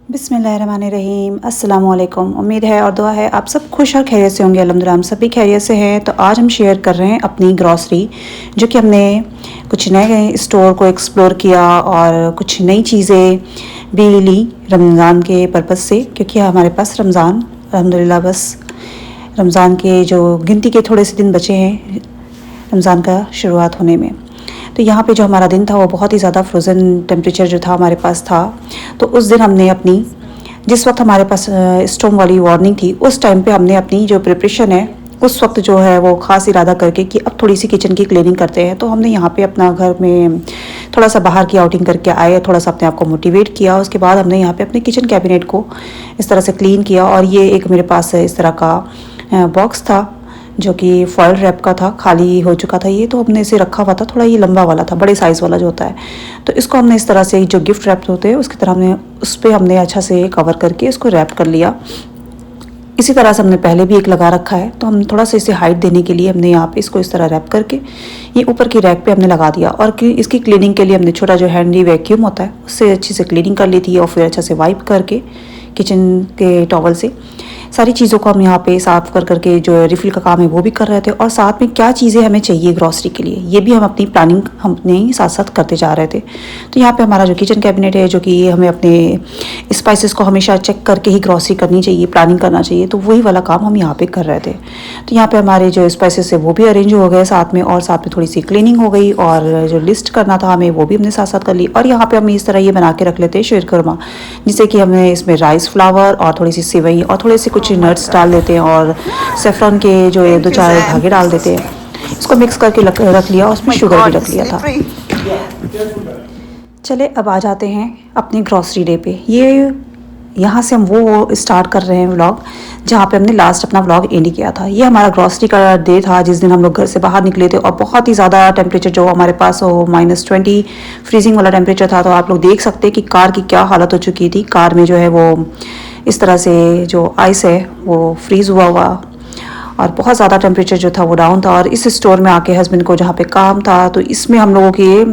बिस्मिल्लाहिर्रहमानिर्रहीम अस्सलाम वालेकुम। उम्मीद है और दुआ है आप सब खुश और खैरियत से होंगे। अल्हम्दुलिल्लाह हम सभी खैरियत से हैं। तो आज हम शेयर कर रहे हैं अपनी ग्रॉसरी, जो कि हमने कुछ नए स्टोर को एक्सप्लोर किया और कुछ नई चीज़ें भी ली रमज़ान के पर्पज़ से, क्योंकि हमारे पास रमज़ान अल्हम्दुलिल्लाह बस रमज़ान के जो गिनती के थोड़े से दिन बचे हैं रमज़ान का शुरुआत होने में। तो यहाँ पे जो हमारा दिन था वो बहुत ही ज़्यादा फ्रोज़न टेम्परेचर जो था हमारे पास था। तो उस दिन हमने अपनी, जिस वक्त हमारे पास स्टॉर्म वाली वार्निंग थी, उस टाइम पे हमने अपनी जो प्रिपरेशन है उस वक्त जो है वो ख़ास इरादा करके कि अब थोड़ी सी किचन की क्लीनिंग करते हैं। तो हमने यहाँ पे अपना घर में थोड़ा सा बाहर की आउटिंग करके आए, थोड़ा सा अपने आप को मोटिवेट किया। उसके बाद हमने यहाँ पे अपने किचन कैबिनेट को इस तरह से क्लीन किया। और ये एक मेरे पास इस तरह का बॉक्स था जो कि फॉयल रैप का था, खाली हो चुका था ये। तो हमने इसे रखा हुआ था, थोड़ा ये लंबा वाला था, बड़े साइज़ वाला जो होता है। तो इसको हमने इस तरह से जो गिफ्ट रैप होते हैं उसकी तरह हमने उस पर हमने अच्छा से कवर करके इसको रैप कर लिया। इसी तरह से हमने पहले भी एक लगा रखा है, तो हम थोड़ा सा इसे हाइट देने के लिए हमने यहाँ पे इसको इस तरह रैप करके ये ऊपर की रैक पे हमने लगा दिया। और इसकी क्लीनिंग के लिए हमने छोटा जो हैंडी वैक्यूम होता है उससे अच्छी से क्लीनिंग कर ली थी और फिर अच्छा से वाइप करके किचन के टॉवल से सारी चीज़ों को हम यहाँ पे साफ़ कर करके जो रिफ़िल का काम है वो भी कर रहे थे। और साथ में क्या चीज़ें हमें चाहिए ग्रॉसरी के लिए ये भी हम अपनी प्लानिंग हमने साथ साथ करते जा रहे थे। तो यहाँ पे हमारा जो किचन कैबिनेट है, जो कि हमें अपने स्पाइसेस को हमेशा चेक करके ही ग्रॉसरी करनी चाहिए, प्लानिंग करना चाहिए, तो वही वाला काम हम यहाँ पे कर रहे थे। तो यहाँ पे हमारे जो स्पाइसेस है वो भी अरेंज हो गए साथ में, और साथ में थोड़ी सी क्लीनिंग हो गई, और जो लिस्ट करना था हमें वो भी हमने साथ साथ कर ली। और यहाँ पे हम इस तरह ये बना के रख लेते हैं शीरकुरमा, जिससे कि हमें इसमें राइस फ्लावर और थोड़ी सी सेवई और थोड़े से कुछ नट्स डाल देते हैं और सेफ्रॉन के जो 2-4 धागे डाल देते हैं। इसको मिक्स करके रख लिया, उसमें शुगर भी रख लिया था। चले अब आ जाते हैं अपने ग्रॉसरी डे पे। ये यहाँ से हम वो स्टार्ट कर रहे हैं व्लॉग जहाँ पे हमने लास्ट अपना व्लॉग एंड किया था। ये हमारा ग्रॉसरी का डे था जिस दिन हम लोग घर से बाहर निकले थे, और बहुत ही ज़्यादा टेम्परेचर जो हमारे पास हो -20 फ्रीजिंग वाला टेम्परेचर था। तो आप लोग देख सकते हैं कि कार की क्या हालत हो चुकी थी। कार में जो है वो इस तरह से जो आइस है वो फ्रीज़ हुआ और बहुत ज़्यादा टेम्परेचर जो था वो डाउन था। और इस स्टोर में आके हस्बैंड को जहाँ पे काम था, तो इसमें हम लोगों के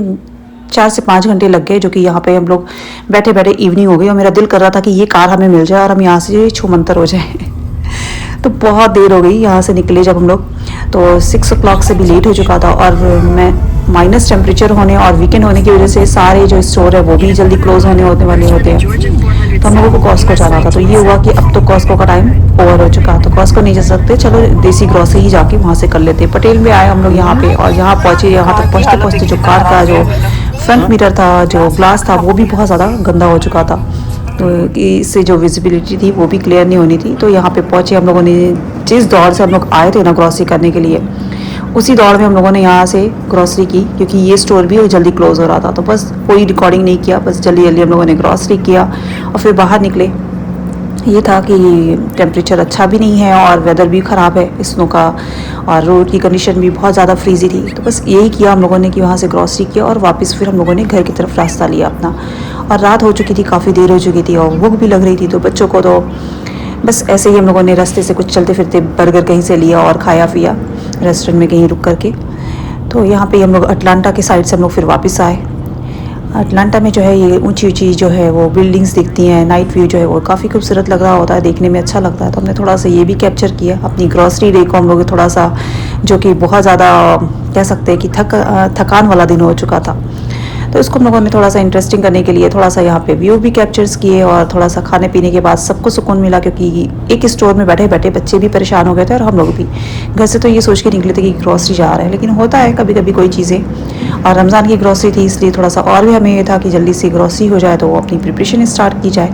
4 से 5 घंटे लग गए, जो कि यहाँ पे हम लोग बैठे बैठे इवनिंग हो गई। और मेरा दिल कर रहा था कि ये कार हमें मिल जाए और हम यहाँ से छूमंतर हो जाए। तो बहुत देर हो गई यहाँ से निकले जब हम लोग, तो 6 o'clock से भी लेट हो चुका था। और मैं माइनस टेम्परेचर होने और वीकेंड होने की वजह से सारे जो स्टोर है वो भी जल्दी क्लोज होने वाले होते हैं। तो हम लोगों को कॉस्को जाना था। तो ये हुआ कि अब तो कॉस्को का टाइम ओवर हो चुका, तो कॉस्को नहीं जा सकते, चलो देसी ग्रॉसरी ही जाके वहाँ से कर लेते। पटेल में आए हम लोग यहाँ पे, और यहाँ पहुँचे। यहाँ तक पहुँचते पहुँचते जो कार का जो फ्रंट मिरर था, जो ग्लास था, वो भी बहुत ज़्यादा गंदा हो चुका था। तो इससे जो विजिबिलिटी थी वो भी क्लियर नहीं होनी थी। तो यहाँ पे पहुँचे हम लोगों ने, जिस दौड़ से हम लोग आए थे ना ग्रॉसरी करने के लिए, उसी दौड़ में हम लोगों ने यहाँ से ग्रॉसरी की, क्योंकि ये स्टोर भी जल्दी क्लोज हो रहा था। तो बस कोई रिकॉर्डिंग नहीं किया, बस जल्दी जल्दी हम लोगों ने ग्रॉसरी किया और फिर बाहर निकले। ये था कि टेम्परेचर अच्छा भी नहीं है और वेदर भी ख़राब है स्नो का, और रोड की कंडीशन भी बहुत ज़्यादा फ्रीजी थी। तो बस यही किया हम लोगों ने कि वहाँ से ग्रॉसरी किया और वापस फिर हम लोगों ने घर की तरफ रास्ता लिया अपना। और रात हो चुकी थी, काफ़ी देर हो चुकी थी और भूख भी लग रही थी। तो बच्चों को तो बस ऐसे ही हम लोगों ने रास्ते से कुछ चलते फिरते बर्गर कहीं से लिया और खाया पिया रेस्टोरेंट में कहीं रुक करके। तो यहाँ पे हम लोग अटलांटा के साइड से हम लोग फिर वापस आए। अटलांटा में जो है ये ऊंची ऊंची जो है वो बिल्डिंग्स दिखती हैं, नाइट व्यू जो है वो काफ़ी खूबसूरत लग रहा होता है, देखने में अच्छा लगता है। तो हमने थोड़ा सा ये भी कैप्चर किया अपनी ग्रॉसरी डे को। हम लोग थोड़ा सा, जो कि बहुत ज़्यादा कह सकते हैं कि थकान वाला दिन हो चुका था, तो इसको हम लोगों ने थोड़ा सा इंटरेस्टिंग करने के लिए थोड़ा सा यहाँ पे व्यू भी कैप्चर्स किए और थोड़ा सा खाने पीने के बाद सबको सुकून मिला, क्योंकि एक स्टोर में बैठे बैठे बच्चे भी परेशान हो गए थे और हम लोग भी। घर से तो ये सोच के निकले थे कि ग्रॉसरी जा रहे हैं, लेकिन होता है कभी कभी कोई चीज़ें। और रमज़ान की ग्रॉसरी थी, इसलिए थोड़ा सा और भी हमें ये था कि जल्दी से ग्रॉसरी हो जाए तो अपनी प्रिपरेशन स्टार्ट की जाए।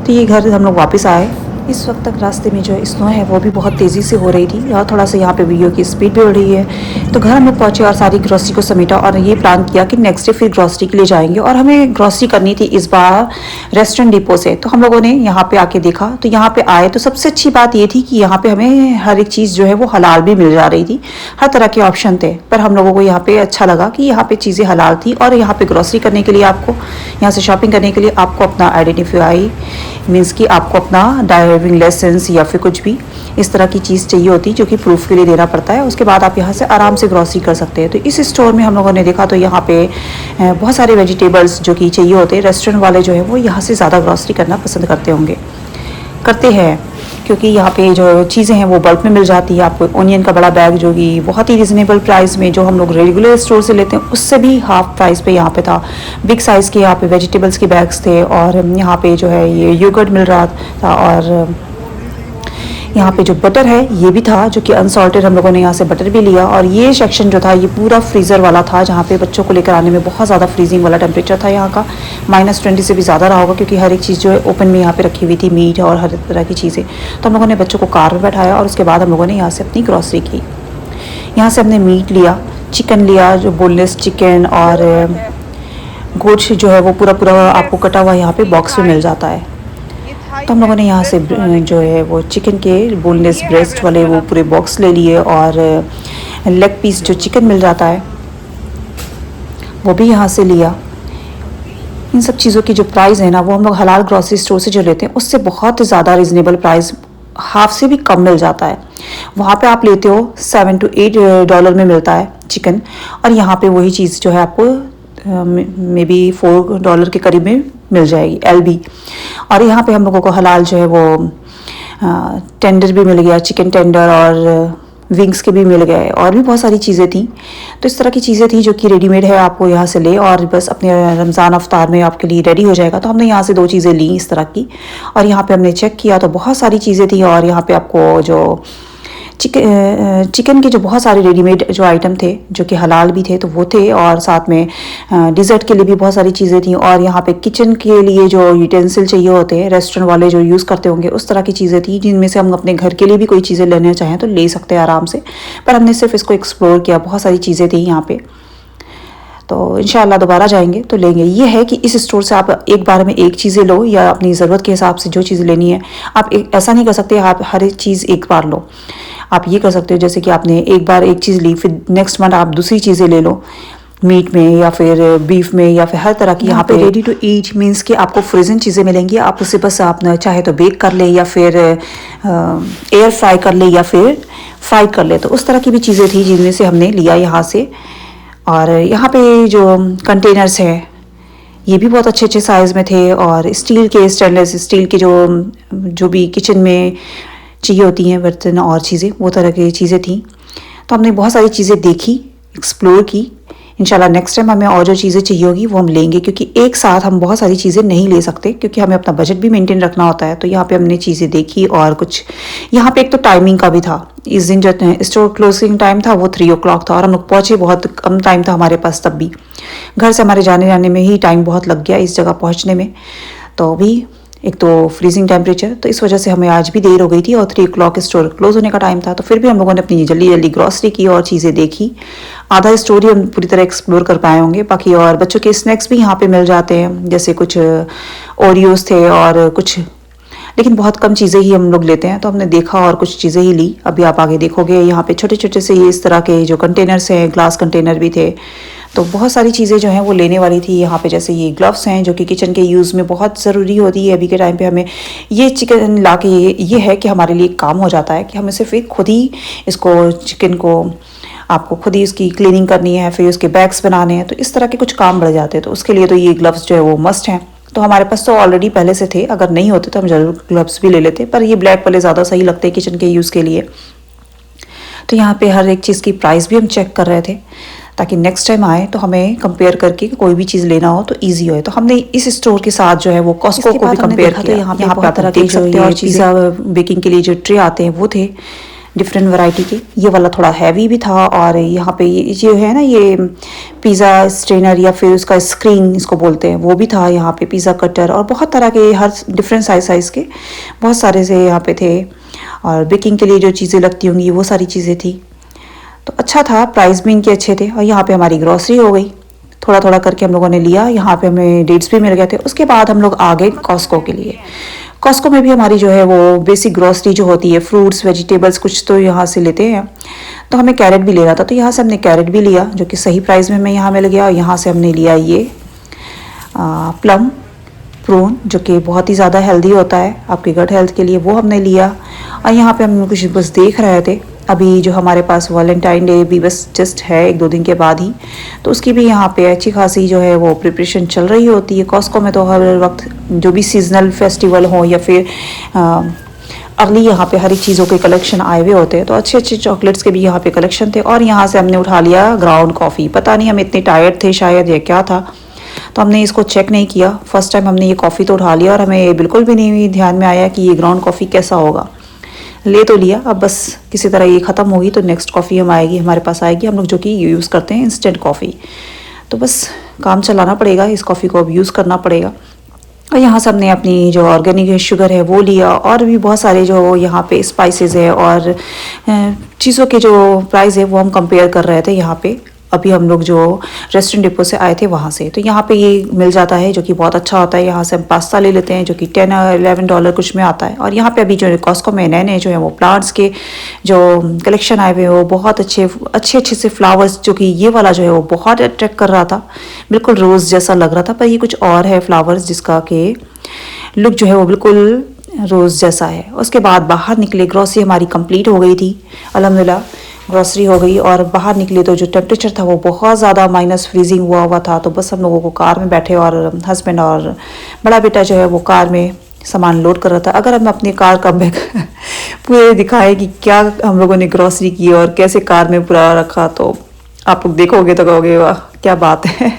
तो ये घर हम लोग वापस आए। इस वक्त तक रास्ते में जो स्नो है वो भी बहुत तेज़ी से हो रही थी, और थोड़ा सा यहाँ पे वीडियो की स्पीड भी बढ़ रही है। तो घर हम लोग पहुँचे और सारी ग्रॉसरी को समेटा और ये प्लान किया कि नेक्स्ट डे फिर ग्रॉसरी के लिए जाएंगे। और हमें ग्रॉसरी करनी थी इस बार रेस्टोरेंट डिपो से। तो हम लोगों ने यहाँ पे आके देखा, तो यहाँ पे आए तो सबसे अच्छी बात ये थी कि यहाँ पे हमें हर एक चीज़ जो है वो हलाल भी मिल जा रही थी, हर तरह के ऑप्शन थे। पर हम लोगों को यहाँ पे अच्छा लगा कि यहाँ पे चीज़ें हलाल थी। और यहाँ पे ग्रॉसरी करने के लिए आपको, यहाँ से शॉपिंग करने के लिए आपको अपना आइडेंटिफाई मीन्स कि आपको अपना ड्राइविंग लाइसेंस या फिर कुछ भी इस तरह की चीज़ चाहिए होती है जो कि प्रूफ के लिए देना पड़ता है। उसके बाद आप यहाँ से आराम से ग्रॉसरी कर सकते हैं। तो इस स्टोर में हम लोगों ने देखा तो यहाँ पे बहुत सारे वेजिटेबल्स जो कि चाहिए होते हैं, रेस्टोरेंट वाले जो है वो यहाँ से ज़्यादा ग्रॉसरी करना पसंद करते हैं क्योंकि यहाँ पे जो चीज़ें हैं वो बल्क में मिल जाती है। आपको ऑनियन का बड़ा बैग जो कि बहुत ही रिजनेबल प्राइस में जो हम लोग रेगुलर स्टोर से लेते हैं उससे भी हाफ प्राइस पे यहाँ पे था। बिग साइज़ के यहाँ पे वेजिटेबल्स के बैग्स थे और यहाँ पे जो है ये योगर्ट मिल रहा था और यहाँ पे जो बटर है ये भी था जो कि अनसॉल्टेड, हम लोगों ने यहाँ से बटर भी लिया। और ये सेक्शन जो था ये पूरा फ्रीज़र वाला था जहाँ पे बच्चों को लेकर आने में बहुत ज़्यादा फ्रीजिंग वाला टेम्परेचर था यहाँ का, -20 से भी ज़्यादा रहा होगा क्योंकि हर एक चीज़ जो है ओपन में यहाँ पे रखी हुई थी, मीट और हर तरह की चीज़ें। तो हम लोगों ने बच्चों को कार में बैठाया और उसके बाद हम लोगों ने यहाँ से अपनी ग्रॉसरी की। यहाँ से हमने मीट लिया, चिकन लिया, जो बोनलेस चिकन और गोश्त जो है वो पूरा पूरा आपको कटा हुआ यहाँ पे बॉक्स में मिल जाता है। तो हम लोगों ने यहाँ से जो है वो चिकन के बोनलेस ब्रेस्ट वाले वो पूरे बॉक्स ले लिए और लेग पीस जो चिकन मिल जाता है वो भी यहाँ से लिया। इन सब चीज़ों की जो प्राइस है ना वो हम लोग हलाल ग्रॉसरी स्टोर से जो लेते हैं उससे बहुत ज़्यादा रिजनेबल प्राइस, हाफ से भी कम मिल जाता है। वहाँ पे आप लेते हो $7 to $8 में मिलता है चिकन और यहाँ पे वही चीज़ जो है आपको मे बी $4 के करीब में मिल जाएगी LB। और यहाँ पे हम लोगों को हलाल जो है वो टेंडर भी मिल गया, चिकन टेंडर और विंग्स के भी मिल गए और भी बहुत सारी चीज़ें थी। तो इस तरह की चीज़ें थी जो कि रेडीमेड है, आपको यहाँ से ले और बस अपने रमज़ान अफ्तार में आपके लिए रेडी हो जाएगा। तो हमने यहाँ से 2 चीज़ें ली इस तरह की और यहाँ पे हमने चेक किया तो बहुत सारी चीज़ें थी और यहाँ पे आपको जो चिकन के जो बहुत सारे रेडीमेड जो आइटम थे जो कि हलाल भी थे तो वो थे और साथ में डिज़र्ट के लिए भी बहुत सारी चीज़ें थी और यहाँ पे किचन के लिए जो यूटेंसिल चाहिए होते हैं रेस्टोरेंट वाले जो यूज़ करते होंगे उस तरह की चीज़ें थी जिनमें से हम अपने घर के लिए भी कोई चीज़ें लेना चाहें तो ले सकते हैं आराम से। पर हमने सिर्फ इसको एक्सप्लोर किया, बहुत सारी चीज़ें थी यहाँ पे। तो इंशाल्लाह दोबारा जाएंगे तो लेंगे। ये है कि इस स्टोर से आप एक बार में एक चीज़ें लो या अपनी ज़रूरत के हिसाब से जो चीज़ लेनी है आप ऐसा नहीं कर सकते आप हर एक चीज़ एक बार लो। आप ये कर सकते हो जैसे कि आपने एक बार एक चीज़ ली फिर नेक्स्ट मंथ आप दूसरी चीज़ें ले लो, मीट में या फिर बीफ में या फिर हर तरह की। यहाँ पे रेडी टू ईट मीन्स कि आपको फ्रोजन चीज़ें मिलेंगी, आप उसे बस आप चाहे तो बेक कर ले या फिर एयर फ्राई कर ले या फिर फ्राई कर ले। तो उस तरह की भी चीज़ें थी जिनमें से हमने लिया यहाँ से। और यहाँ पे जो कंटेनर्स हैं ये भी बहुत अच्छे अच्छे साइज़ में थे और स्टील के, स्टेनलेस स्टील के जो भी किचन में चाहिए होती हैं बर्तन और चीज़ें, वो तरह की चीज़ें थी। तो हमने बहुत सारी चीज़ें देखी, एक्सप्लोर की। इंशाल्लाह नेक्स्ट टाइम हमें और जो चीज़ें चाहिए होगी वो हम लेंगे क्योंकि एक साथ हम बहुत सारी चीज़ें नहीं ले सकते क्योंकि हमें अपना बजट भी मेंटेन रखना होता है। तो यहाँ पे हमने चीज़ें देखी और कुछ यहाँ पे एक तो टाइमिंग का भी था। इस दिन जो स्टोर क्लोजिंग टाइम था वो 3 o'clock था और हम लोग पहुँचे, बहुत कम टाइम था हमारे पास। तब भी घर से हमारे जाने में ही टाइम बहुत लग गया इस जगह पहुँचने में। तो भी एक तो फ्रीजिंग टेम्परेचर, तो इस वजह से हमें आज भी देर हो गई थी और 3 o'clock स्टोर क्लोज होने का टाइम था। तो फिर भी हम लोगों ने अपनी जल्दी ग्रॉसरी की और चीज़ें देखी। आधा स्टोर ही हम पूरी तरह एक्सप्लोर कर पाए होंगे, बाकी और बच्चों के स्नैक्स भी यहाँ पे मिल जाते हैं जैसे कुछ ओरियोस थे और कुछ, लेकिन बहुत कम चीज़ें ही हम लोग लेते हैं। तो हमने देखा और कुछ चीज़ें ही ली। अभी आप आगे देखोगे यहाँ पे छोटे छोटे से ये इस तरह के जो कंटेनर्स हैं, ग्लास कंटेनर भी थे। तो बहुत सारी चीज़ें जो हैं वो लेने वाली थी। यहाँ पे जैसे ये ग्लव्स हैं जो कि किचन के यूज़ में बहुत ज़रूरी होती है अभी के टाइम पे। हमें ये चिकन ला के ये है कि हमारे लिए काम हो जाता है कि हमें सिर्फ खुद ही इसको चिकन को आपको खुद ही उसकी क्लीनिंग करनी है, फिर उसके बैग्स बनाने हैं, तो इस तरह के कुछ काम बढ़ जाते हैं। तो उसके लिए तो ये ग्लव्स जो है वो मस्ट हैं। तो हमारे पास तो ऑलरेडी पहले से थे, अगर नहीं होते तो हम ज़रूर ग्लव्स भी ले लेते, पर ये ब्लैक वाले ज़्यादा सही लगते हैं किचन के यूज़ के लिए। तो यहाँ पे हर एक चीज़ की प्राइस भी हम चेक कर रहे थे ताकि नेक्स्ट टाइम आए तो हमें कंपेयर करके कोई भी चीज़ लेना हो तो इजी हो। तो हमने इस स्टोर के साथ जो है वो कॉस्को को भी कंपेयर किया। यहाँ पे आप देख सकते हैं और पिज़्ज़ा बेकिंग के लिए जो ट्रे आते हैं वो थे डिफरेंट वैरायटी के। ये वाला थोड़ा हैवी भी था और यहाँ पे ये जो है ना ये पिज़्ज़ा स्ट्रेनर या फिर उसका स्क्रीन इसको बोलते हैं वो भी था। यहाँ पे पिज़्ज़ा कटर और बहुत तरह के हर डिफरेंट साइज़ के बहुत सारे से यहाँ पे थे। और बेकिंग के लिए जो चीज़ें लगती होंगी वो सारी चीज़ें थी। तो अच्छा था, प्राइस भी इनके अच्छे थे। और यहाँ पे हमारी ग्रॉसरी हो गई, थोड़ा थोड़ा करके हम लोगों ने लिया। यहाँ पे हमें डेट्स भी मिल गए थे। उसके बाद हम लोग आ गए कॉस्को के लिए। कॉस्को में भी हमारी जो है वो बेसिक ग्रॉसरी जो होती है, फ्रूट्स वेजिटेबल्स कुछ तो यहाँ से लेते हैं। तो हमें कैरेट भी लेना था, तो यहाँ से हमने कैरेट भी लिया जो कि सही प्राइस में हमें यहाँ मिल गया। और यहाँ से हमने लिया ये प्लम, प्रून, जो कि बहुत ही ज़्यादा हेल्दी होता है आपके गट हेल्थ के लिए, वो हमने लिया। और यहाँ पे हम कुछ बस देख रहे थे, अभी जो हमारे पास वैलेंटाइन डे भी बस जस्ट है 1-2 दिन के बाद ही, तो उसकी भी यहाँ पे अच्छी खासी जो है वो प्रिपरेशन चल रही होती है। कॉस्को में तो हर वक्त जो भी सीजनल फेस्टिवल हो या फिर अगली यहाँ पे हर एक चीज़ों के कलेक्शन आए हुए होते हैं, तो अच्छे अच्छे चॉकलेट्स के भी यहाँ पे कलेक्शन थे। और यहाँ से हमने उठा लिया ग्राउंड कॉफ़ी। पता नहीं हम इतने टायर्ड थे शायद या क्या था, तो हमने इसको चेक नहीं किया। फर्स्ट टाइम हमने ये कॉफ़ी तो उठा लिया और हमें बिल्कुल भी नहीं ध्यान में आया कि ये ग्राउंड कॉफ़ी कैसा होगा। ले तो लिया, अब बस किसी तरह ये ख़त्म होगी तो नेक्स्ट कॉफ़ी हमारे पास आएगी, हम लोग जो कि यूज़ करते हैं इंस्टेंट कॉफ़ी। तो बस काम चलाना पड़ेगा, इस कॉफ़ी को अब यूज़ करना पड़ेगा। और यहाँ से हमने अपनी जो ऑर्गेनिक शुगर है वो लिया, और भी बहुत सारे जो यहाँ पे स्पाइसेस है और चीज़ों के जो प्राइस है वो हम कंपेयर कर रहे थे। यहाँ पे अभी हम लोग जो रेस्टोरेंट डिपो से आए थे वहाँ से, तो यहाँ पे ये मिल जाता है जो कि बहुत अच्छा होता है। यहाँ से हम पास्ता ले लेते हैं जो कि $10-11 कुछ में आता है। और यहाँ पे अभी जो कॉस्को में नए नए जो है वो प्लांट्स के जो कलेक्शन आए हुए हैं वो बहुत अच्छे से फ्लावर्स, जो कि ये वाला जो है वो बहुत अट्रैक्ट कर रहा था, बिल्कुल रोज़ जैसा लग रहा था, पर ये कुछ और है फ्लावर्स जिसका कि लुक जो है वो बिल्कुल रोज़ जैसा है। उसके बाद बाहर निकले, ग्रॉसरी हमारी कंप्लीट हो गई थी अल्हम्दुलिल्लाह, ग्रॉसरी हो गई। और बाहर निकले तो जो टेम्परेचर था वो बहुत ज़्यादा माइनस फ्रीजिंग हुआ था। तो बस हम लोगों को कार में बैठे और हस्बैंड और बड़ा बेटा जो है वो कार में सामान लोड कर रहा था। अगर हम अपनी कार का बैग पूरे दिखाए कि क्या हम लोगों ने ग्रॉसरी की और कैसे कार में पूरा रखा, तो आप लोग देखोगे तो कहोगे वाह क्या बात है।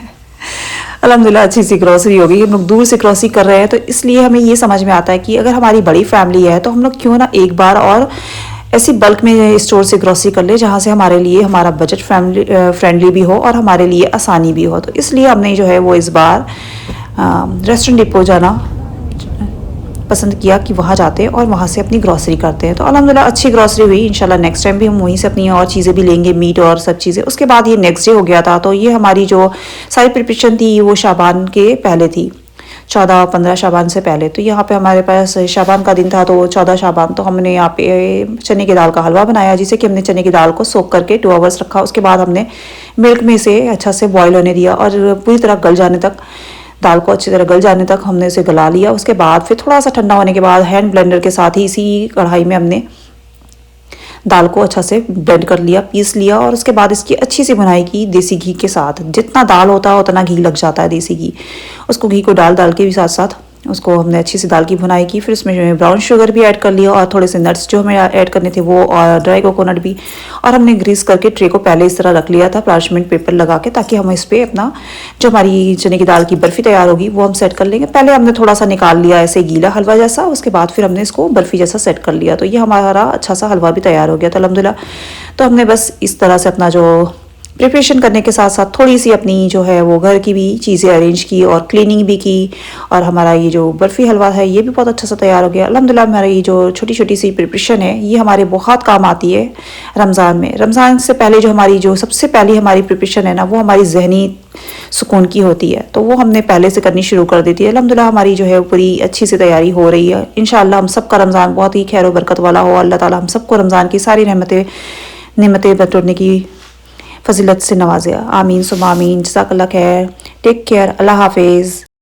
अल्हम्दुलिल्लाह अच्छी सी ग्रॉसरी हो गई। हम लोग दूर से ग्रॉसरी कर रहे हैं, तो इसलिए हमें ये समझ में आता है कि अगर हमारी बड़ी फैमिली है तो हम लोग क्यों ना एक बार और ऐसी बल्क में स्टोर से ग्रॉसरी कर ले जहाँ से हमारे लिए हमारा बजट फ्रेंडली भी हो और हमारे लिए आसानी भी हो। तो इसलिए हमने जो है वो इस बार रेस्टोरेंट डिपो जाना पसंद किया कि वहाँ जाते हैं और वहाँ से अपनी ग्रॉसरी करते हैं। तो अल्हम्दुलिल्लाह अच्छी ग्रॉसरी हुई। इंशाल्लाह नेक्स्ट टाइम भी हम वहीं से अपनी और चीज़ें भी लेंगे, मीट और सब चीज़ें। उसके बाद ये नेक्स्ट डे हो गया था, तो ये हमारी जो सारी प्रिपरेशन थी वो शाबान के पहले थी, 14-15 शाबान से पहले। तो यहाँ पे हमारे पास शाबान का दिन था, तो 14 शाबान तो हमने यहाँ पे चने की दाल का हलवा बनाया, जिसे कि हमने चने की दाल को सोक करके 2 आवर्स रखा। उसके बाद हमने मिल्क में से अच्छा से बॉयल होने दिया और पूरी तरह गल जाने तक, दाल को अच्छी तरह गल जाने तक हमने उसे गला लिया। उसके बाद फिर थोड़ा सा ठंडा होने के बाद हैंड ब्लेंडर के साथ ही इसी कढ़ाई में हमने दाल को अच्छा से ब्लेंड कर लिया, पीस लिया। और उसके बाद इसकी अच्छी सी बुनाई की देसी घी के साथ। जितना दाल होता है उतना घी लग जाता है, देसी घी। उसको घी को डाल के भी साथ साथ उसको हमने अच्छी सी दाल की भुनाई की। फिर उसमें जो है ब्राउन शुगर भी ऐड कर लिया और थोड़े से नट्स जो हमें ऐड करने थे वो, और ड्राई कोकोनट भी। और हमने ग्रीस करके ट्रे को पहले इस तरह रख लिया था पार्चमेंट पेपर लगा के, ताकि हम इस पर अपना जो हमारी चने की दाल की बर्फ़ी तैयार होगी वो हम सेट कर लेंगे। पहले हमने थोड़ा सा निकाल लिया ऐसे गीला हलवा जैसा, उसके बाद फिर हमने इसको बर्फ़ी जैसा सेट कर लिया। तो ये हमारा अच्छा सा हलवा भी तैयार हो गया था अल्हम्दुलिल्लाह। तो हमने बस इस तरह से अपना जो प्रिपरेशन करने के साथ साथ थोड़ी सी अपनी जो है वो घर की भी चीज़ें अरेंज की और क्लीनिंग भी की। और हमारा ये जो बर्फ़ी हलवा है ये भी बहुत अच्छा सा तैयार हो गया अल्हम्दुलिल्लाह। हमारी ये जो छोटी छोटी सी प्रिपरेशन है ये हमारे बहुत काम आती है रमज़ान में। रमज़ान से पहले जो हमारी जो सबसे पहली हमारी प्रिपरेशन है ना, वो हमारी जहनी सुकून की होती है, तो वो हमने पहले से करनी शुरू कर दी थी। अल्हम्दुलिल्लाह हमारी जो है पूरी अच्छी सी तैयारी हो रही है। इंशाअल्लाह हम सबका रमज़ान बहुत ही खैर बरकत वाला हो। अल्लाह ताला हम सबको रमज़ान की सारी नेमतें बटोरने की फजीलत से नवाजे। आमीन सुमा आमीन। जज़ाकल्लाह खैर। Take care. अल्लाह हाफिज़।